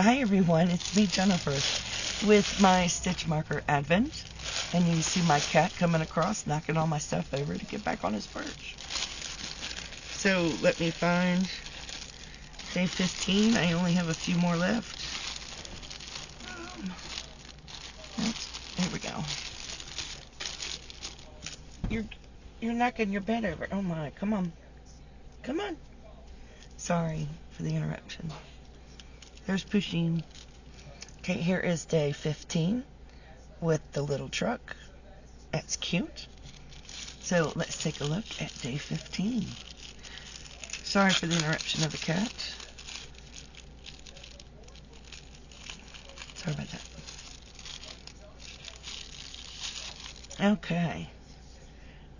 Hi everyone, it's me Jennifer with my stitch marker advent, and you see my cat coming across knocking all my stuff over to get back on his perch. So let me find day 15. I only have a few more left. Here we go. You're knocking your bed over. Oh my, come on. Come on. Sorry for the interruption. There's Pusheen. Okay, here is day 15 with the little truck. That's cute. So let's take a look at day 15. Sorry for the interruption of the cat. Sorry about that. Okay.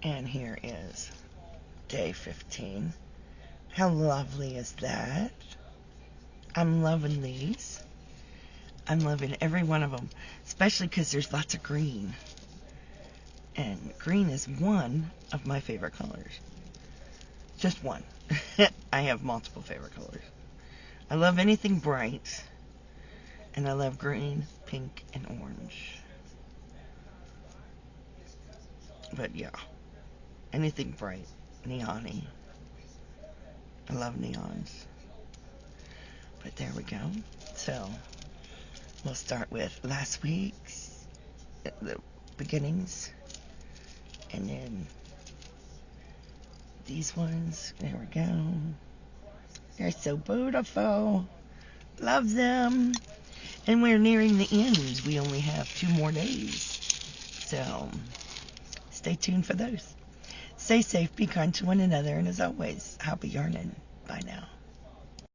And here is day 15. How lovely is that? I'm loving these. I'm loving every one of them, especially because there's lots of green. And green is one of my favorite colors. Just one. I have multiple favorite colors. I love anything bright. And I love green, pink, and orange. But yeah, anything bright, neon-y. I love neons. But there we go. So we'll start with last week's, the beginnings, and then these ones. There we go. They're so beautiful. Love them. And we're nearing the end. We only have 2 more days. So stay tuned for those. Stay safe, be kind to one another, and as always, happy yarning. Bye now.